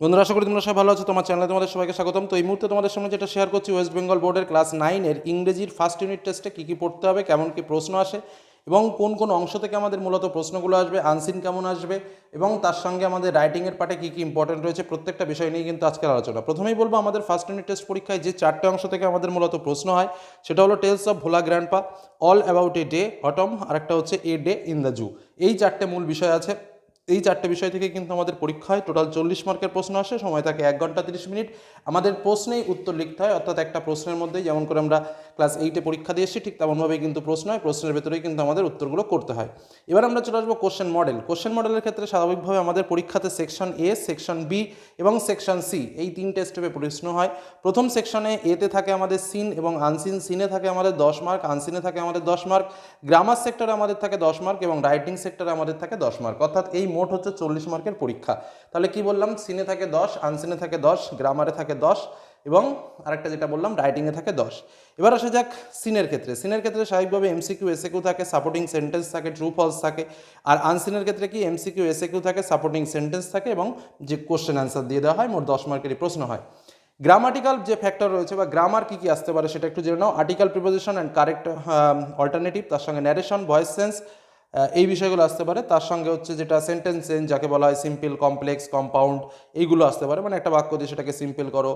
বন্ধুরা, আশা করি তোমরা সবাই ভালো আছো। তোমার চ্যানেলে তোমাদের সবাইকে স্বাগতম। তো এই মুহূর্তে তোমাদের সামনে যেটা শেয়ার করছি, ওয়েস্ট বেঙ্গল বোর্ডের ক্লাস 9-এর ইংরেজির ফার্স্ট ইউনিট টেস্টে কী কী পড়তে হবে, কেমন কী প্রশ্ন আসে এবং কোন কোন অংশ থেকে আমাদের মূলত প্রশ্নগুলো আসবে, আনসিন কেমন আসবে এবং তার সঙ্গে আমাদের রাইটিংয়ের পার্টে কী কী ইম্পর্টেন্ট রয়েছে, প্রত্যেকটা বিষয় নিয়ে কিন্তু আজকের আলোচনা। প্রথমেই বলবো, আমাদের ফার্স্ট ইউনিট টেস্ট পরীক্ষায় যে 4টে অংশ থেকে আমাদের মূলত প্রশ্ন হয় সেটা হলো tales of Bhola grandpa, all about a day autumn, আরেকটা হচ্ছে a day in the zoo. এই 4টে মূল বিষয় আছে। এই 4টে বিষয় থেকে কিন্তু আমাদের পরীক্ষায় টোটাল 40 মার্কের প্রশ্ন আসে। সময় থাকে 1 ঘন্টা 30 মিনিট। আমাদের প্রশ্নেই উত্তর লিখতে হয়, অর্থাৎ একটা প্রশ্নের মধ্যেই যেমন করে আমরা ক্লাস 8-এ পরীক্ষা দিয়ে এসেছি ঠিক তেমনভাবেই কিন্তু প্রশ্ন হয়, প্রশ্নের ভেতরেই কিন্তু আমাদের উত্তরগুলো করতে হয়। এবার আমরা চলে আসবো কোশ্চেন মডেল। কোশ্চেন মডেলের ক্ষেত্রে স্বাভাবিকভাবে আমাদের পরীক্ষাতে সেকশন এ, সেকশন বি এবং সেকশন সি, এই 3টে স্টেপে প্রশ্ন হয়। প্রথম সেকশনে এতে থাকে আমাদের সিন এবং আনসিন। সিনে থাকে আমাদের 10 মার্ক, আনসিনে থাকে আমাদের 10 মার্ক, গ্রামার সেক্টরে আমাদের থাকে 10 মার্ক এবং রাইটিং সেক্টরে আমাদের থাকে 10 মার্ক, অর্থাৎ এই মোট হচ্ছে 40 মার্কের পরীক্ষা। তাহলে কি বললাম, সিনে থাকে 10, আনসিনে থাকে 10, গ্রামারে থাকে 10 এবং আরেকটা যেটা বললাম রাইটিংয়ে থাকে 10। এবার আসা যাক সিনের ক্ষেত্রে। সিনের ক্ষেত্রে স্বাভাবিকভাবে এমসিকিউ, এসএকিউ থাকে, সাপোর্টিং সেন্টেন্স থাকে, ট্রু ফলস থাকে। আর আনসিনের ক্ষেত্রে কি এমসিকিউ, এসএকিউ থাকে, সাপোর্টিং সেন্টেন্স থাকে এবং যে কোশ্চেন অ্যান্সার দিয়ে দেওয়া হয়। মোট 10 মার্কেরই প্রশ্ন হয়। গ্রামাটিক্যাল যে ফ্যাক্টর রয়েছে বা গ্রামার কী কী আসতে পারে সেটা একটু জেনে নাও। Article, preposition and correct alternative, তার সঙ্গে ন্যারেশন, ভয়েস সেন্স, এই বিষয়গুলো আসতে পারে। তার সঙ্গে হচ্ছে যেটা সেন্টেন্স চেঞ্জ, যাকে বলা হয় সিম্পল, কমপ্লেক্স, কম্পাউন্ড, এইগুলো আসতে পারে। মানে একটা বাক্য দিয়ে সেটাকে সিম্পল করো,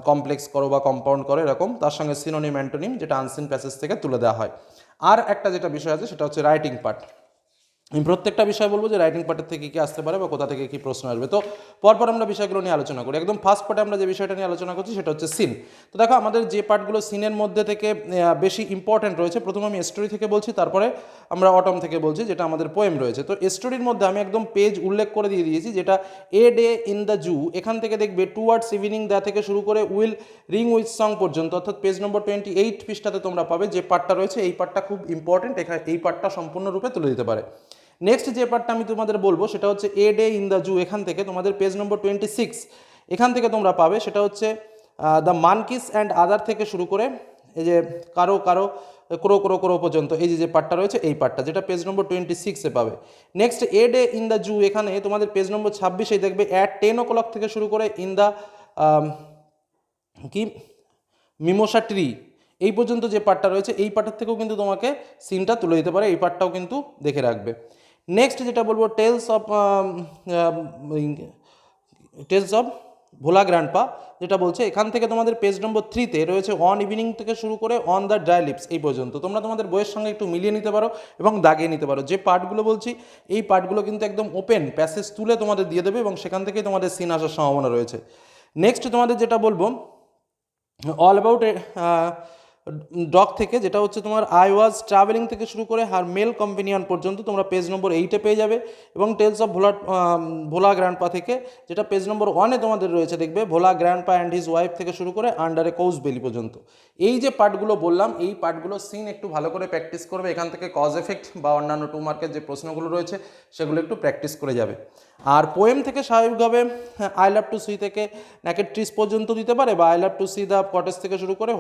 কমপ্লেক্স করো বা কম্পাউন্ড করো, এরকম। তার সঙ্গে সিনোনিম, অ্যান্টোনিম, যেটা আনসিন প্যাসেজ থেকে তুলে দেওয়া হয়। আর একটা যেটা বিষয় আছে সেটা হচ্ছে রাইটিং পার্ট। আমি প্রত্যেকটা বিষয় বলবো যে রাইটিং পার্টের থেকে কী আসতে পারে বা কোথা থেকে কী প্রশ্ন আসবে। তো পরপর আমরা বিষয়গুলো নিয়ে আলোচনা করি। একদম ফার্স্ট পার্টে আমরা যে বিষয়টা নিয়ে আলোচনা করছি সেটা হচ্ছে সিন। তো দেখো, আমাদের যে পার্টগুলো সিনের মধ্যে থেকে বেশি ইম্পর্টেন্ট রয়েছে, প্রথমে আমি স্টোরি থেকে বলছি, তারপরে আমরা অটম থেকে বলছি, যেটা আমাদের পোয়েম রয়েছে। তো স্টোরির মধ্যে আমি একদম পেজ উল্লেখ করে দিয়ে দিয়েছি, যেটা a day in the zoo, এখান থেকে দেখবে টুয়ার্ডস ইভিনিং দ্য থেকে শুরু করে উইল রিং উইথ সং পর্যন্ত, অর্থাৎ পেজ নম্বর 28 পৃষ্ঠাতে তোমরা পাবে যে পার্টটা রয়েছে। এই পার্টটা খুব ইম্পর্টেন্ট, এখানে এই পার্টটা সম্পূর্ণরূপে তুলে দিতে পারে। নেক্সট যে পার্টটা আমি তোমাদের বলবো সেটা হচ্ছে a day in the zoo. এখান থেকে তোমাদের পেজ নম্বর 26, এখান থেকে তোমরা পাবে সেটা হচ্ছে দ্য মানকিস অ্যান্ড আদার থেকে শুরু করে এই যে কারো কারো ক্রো ক্রো ক্রো পর্যন্ত, এই যে পার্টটা রয়েছে, এই পার্টটা যেটা পেজ নম্বর 26-এ পাবে। Next a day in the zoo, এখানে তোমাদের পেজ নম্বর 26-এই দেখবে অ্যাট 10 o'clock থেকে শুরু করে ইন দ্য কি মিমোসা ট্রি, এই পর্যন্ত যে পার্টটা রয়েছে, এই পার্টের থেকেও কিন্তু তোমাকে সিনটা তুলে দিতে পারে। এই পার্টটাও কিন্তু দেখে রাখবে। নেক্সট যেটা বলবো, টেলস অফ ভোলা গ্র্যান্ডপা, যেটা বলছে এখান থেকে তোমাদের পেজ নম্বর 3-তে রয়েছে অন ইভিনিং থেকে শুরু করে অন দ্য ড্রাই লিপস, এই পর্যন্ত। তোমরা তোমাদের বইয়ের সঙ্গে একটু মিলিয়ে নিতে পারো এবং দাগিয়ে নিতে পারো। যে পার্টগুলো বলছি এই পার্টগুলো কিন্তু একদম ওপেন প্যাসেজ তুলে তোমাদের দিয়ে দেবে এবং সেখান থেকেই তোমাদের সিন আসার সম্ভাবনা রয়েছে। নেক্সট তোমাদের যেটা বলবো, অল অ্যাবাউট ডগ থেকে, যেটা হচ্ছে তোমার আই ওয়াজ ট্রাভেলিং থেকে শুরু করে হার মেল কম্পেনিয়ন পর্যন্ত তোমরা পেজ নম্বর 8-এ পেয়ে যাবে। এবং টেলস অফ ভোলা গ্র্যান্ডপা থেকে, যেটা পেজ নম্বর 1-এ তোমাদের রয়েছে, দেখবে ভোলা গ্র্যান্ডপা অ্যান্ড হিজ ওয়াইফ থেকে শুরু করে আন্ডার এ কৌজ বেলি পর্যন্ত। এই যে পার্টগুলো বললাম, এই পার্টগুলো সিন একটু ভালো করে প্র্যাকটিস করবে। এখান থেকে কজ এফেক্ট বা অন্যান্য 2 মার্কের যে প্রশ্নগুলো রয়েছে সেগুলো একটু প্র্যাকটিস করে যাবে। আর পোয়েম থেকে স্বাভাবিকভাবে আই লাভ টু সি থেকে নেকেড ট্রিস পর্যন্ত দিতে পারে, বা I love to C the cottage থেকে শুরু করে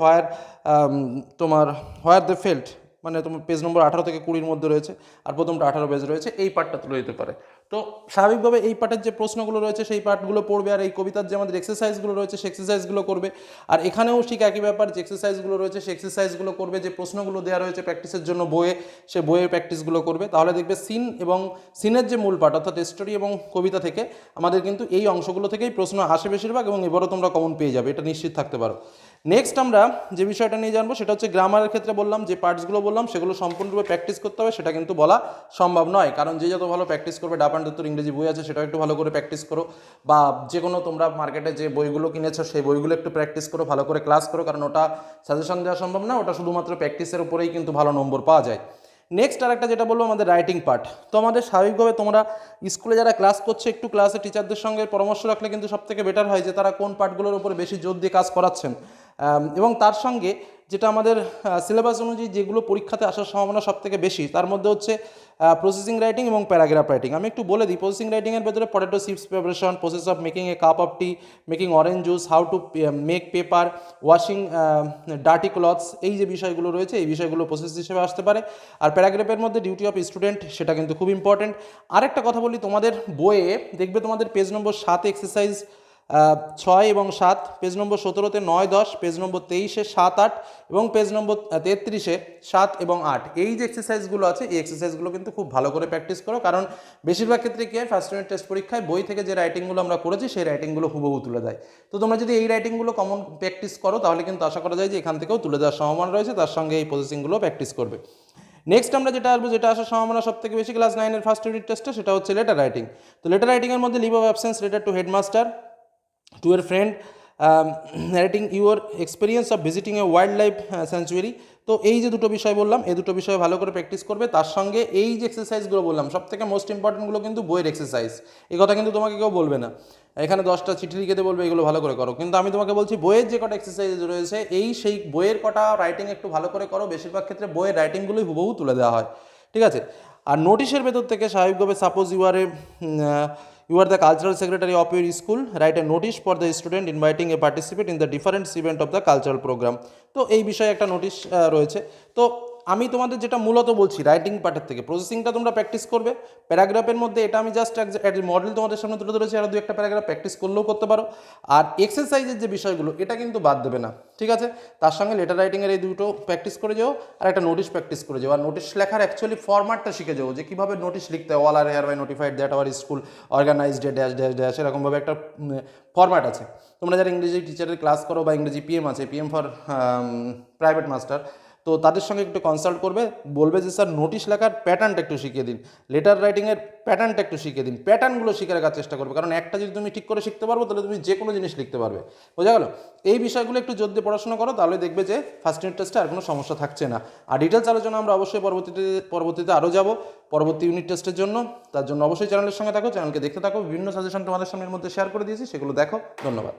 তোমার হোয়ার দ্য ফেল্ট, মানে তোমার পেজ নম্বর 18 থেকে 20-এর মধ্যে রয়েছে, আর প্রথমটা 18 পেজ রয়েছে, এই পার্টটা তুলে দিতে পারে। তো স্বাভাবিকভাবে এই পার্টের যে প্রশ্নগুলো রয়েছে সেই পার্টগুলো পড়বে, আর এই কবিতার যে আমাদের এক্সারসাইজগুলো রয়েছে সেই এক্সারসাইজগুলো করবে। আর এখানেও ঠিক একই ব্যাপার, যে এক্সারসাইজগুলো রয়েছে সেই এক্সারসাইজগুলো করবে, যে প্রশ্নগুলো দেওয়া রয়েছে প্র্যাকটিসের জন্য বইয়ে, সে বইয়ের প্র্যাকটিসগুলো করবে। তাহলে দেখবে সিন এবং সিনের যে মূল পার্ট, অর্থাৎ স্টোরি এবং কবিতা থেকে আমাদের কিন্তু এই অংশগুলো থেকেই প্রশ্ন আসে বেশিরভাগ, এবং এবারও তোমরা কমন পেয়ে যাবে, এটা নিশ্চিত থাকতে পারো। নেক্সট আমরা যে বিষয়টা নিয়ে জানবো সেটা হচ্ছে গ্রামারের ক্ষেত্রে বললাম যে পার্টসগুলো বললাম সেগুলো সম্পূর্ণরূপে প্র্যাকটিস করতে হবে, সেটা কিন্তু বলা সম্ভব নয়। কারণ যে যত ভালো প্র্যাকটিস করবে, ডাপ অ্যান্ড উত্তর ইংরেজি বই আছে সেটাও একটু ভালো করে প্র্যাকটিস করো, বা যে কোনো তোমরা মার্কেটে যে বইগুলো কিনেছো সেই বইগুলো একটু প্র্যাকটিস করো, ভালো করে ক্লাস করো, কারণ ওটা সাজেশন দেওয়া সম্ভব না, ওটা শুধুমাত্র প্র্যাকটিসের উপরেই কিন্তু ভালো নম্বর পাওয়া যায়। নেক্সট আর একটা যেটা বলবো, আমাদের রাইটিং পার্ট। তো আমাদের স্বাভাবিকভাবে তোমরা স্কুলে যারা ক্লাস করছে, একটু ক্লাসে টিচারদের সঙ্গে পরামর্শ রাখলে কিন্তু সবথেকে বেটার হয়, যে তারা কোন পার্টগুলোর উপরে বেশি জোর দিয়ে কাজ করাচ্ছেন। এবং তার সঙ্গে যেটা আমাদের সিলেবাস অনুযায়ী যেগুলো পরীক্ষাতে আসার সম্ভাবনা সবথেকে বেশি, তার মধ্যে হচ্ছে প্রসেসিং রাইটিং এবং প্যারাগ্রাফ রাইটিং। আমি একটু বলে দিই, প্রসেসিং রাইটিংয়ের ভেতরে potato chips preparation, process of making A cup of T, making orange juice, how to make paper, washing dirty clothes, এই যে বিষয়গুলো রয়েছে এই বিষয়গুলো প্রসেস হিসেবে আসতে পারে। আর প্যারাগ্রাফের মধ্যে ডিউটি অফ স্টুডেন্ট, সেটা কিন্তু খুব ইম্পর্টেন্ট। আরেকটা কথা বলি, তোমাদের বইয়ে দেখবে তোমাদের পেজ নম্বর 7 এক্সারসাইজ 6 এবং 7, পেজ নম্বর 17-তে 9, 10, পেজ নম্বর 23-এ 7, 8 এবং পেজ নম্বর 33-এ 7 এবং 8। এই যে এক্সারসাইজগুলো আছে এই এক্সারসাইজগুলো কিন্তু খুব ভালো করে প্র্যাকটিস করো, কারণ বেশিরভাগ ক্ষেত্রে কি হয়, ফার্স্ট ইউনিট টেস্ট পরীক্ষায় বই থেকে যে রাইটিংগুলো আমরা করেছি সেই রাইটিংগুলো হুবহু তুলে দেয়। তো তোমরা যদি এই রাইটিংগুলো কমন প্র্যাকটিস করো তাহলে কিন্তু আশা করা যায় যে এখান থেকেও তুলে দেওয়ার সম্ভাবনা রয়েছে, তার সঙ্গে এই প্রসেসিংগুলো প্র্যাকটিস করবে। নেক্সট আমরা যেটা আসবো, যেটা আসার সম্ভাবনা সব থেকে বেশি ক্লাস 9-এর ফার্স্ট ইউনিট টেস্টে, সেটা হচ্ছে লেটার রাইটিং। তো লেটার রাইটিংয়ের মধ্যে leave of absence letter to headmaster, to your friend, narrating your experience of visiting a wildlife sanctuary। তো এই যে দুটো বিষয় বললাম, এই দুটো বিষয় ভালো করে প্র্যাকটিস করবে। তার সঙ্গে এই যে এক্সারসাইজগুলো বললাম সব থেকে মোস্ট ইম্পর্টেন্টগুলো কিন্তু বইয়ের এক্সারসাইজ, এই কথা কিন্তু তোমাকে কেউ বলবে না। এখানে 10টা চিঠি লিখে বলবে এগুলো ভালো করে করো, কিন্তু আমি তোমাকে বলছি বইয়ের যে কটা এক্সারসাইজ রয়েছে সেই বইয়ের কটা রাইটিং একটু ভালো করে করো। বেশিরভাগ ক্ষেত্রে বইয়ের রাইটিংগুলোই হুবহু তুলে দেওয়া হয়, ঠিক আছে। আর নোটিশের ভেতর থেকে স্বাভাবিকভাবে suppose you are the cultural secretary of your school, write a notice for the student inviting a participate in the different event of the cultural program। তো এই বিষয়ে একটা নোটিশ রয়েছে। তো আমি তোমাদের যেটা মূলত বলছি রাইটিং পার্টের থেকে প্রসেসিংটা তোমরা প্র্যাকটিস করবে। প্যারাগ্রাফের মধ্যে এটা আমি জাস্ট মডেল তোমাদের সামনে তুলে ধরেছি, আরও 2-একটা প্যারাগ্রাফ প্র্যাকটিস করলেও করতে পারো। আর এক্সারসাইজের যে বিষয়গুলো এটা কিন্তু বাদ দেবে না, ঠিক আছে। তার সঙ্গে লেটার রাইটিংয়ের এই দুটো প্র্যাকটিস করে যাও, আর একটা নোটিশ প্র্যাকটিস করে যাও। আর নোটিশ লেখার অ্যাকচুয়ালি ফরম্যাটটা শিখে যাও, যে কীভাবে নোটিশ লিখতে হয়। All are hereby notified that our school organized day dash dash dash, এরকমভাবে একটা ফরম্যাট আছে। তোমরা যারা ইংরেজি টিচারের ক্লাস করো বা ইংরেজি পিএম আছে, পিএম ফর প্রাইভেট মাস্টার, তো তাদের সঙ্গে একটু কনসাল্ট করবে, বলবে যে স্যার নোটিশ লেখার প্যাটার্নটা একটু শিখিয়ে দিন, লেটার রাইটিংয়ের প্যাটার্নটা একটু শিখিয়ে দিন। প্যাটার্নগুলো শিখে রাখার চেষ্টা করবে, কারণ একটা যদি তুমি ঠিক করে শিখতে পারবো তাহলে তুমি যে কোনো জিনিস লিখতে পারবে, বোঝা গেল। এই বিষয়গুলো একটু জোর দিয়ে পড়াশোনা করো, তাহলে দেখবে যে ফার্স্ট ইউনিট টেস্টে আর কোনো সমস্যা থাকছে না। আর ডিটেলস আলোচনা আমরা অবশ্যই পরবর্তীতে আরও যাব পরবর্তী ইউনিট টেস্টের জন্য। তার জন্য অবশ্যই চ্যানেলের সঙ্গে থাকো, চ্যানেলকে দেখতে থাকো। বিভিন্ন সাজেশন তোমাদের সামনের মধ্যে শেয়ার করে দিয়েছি, সেগুলো দেখো। ধন্যবাদ।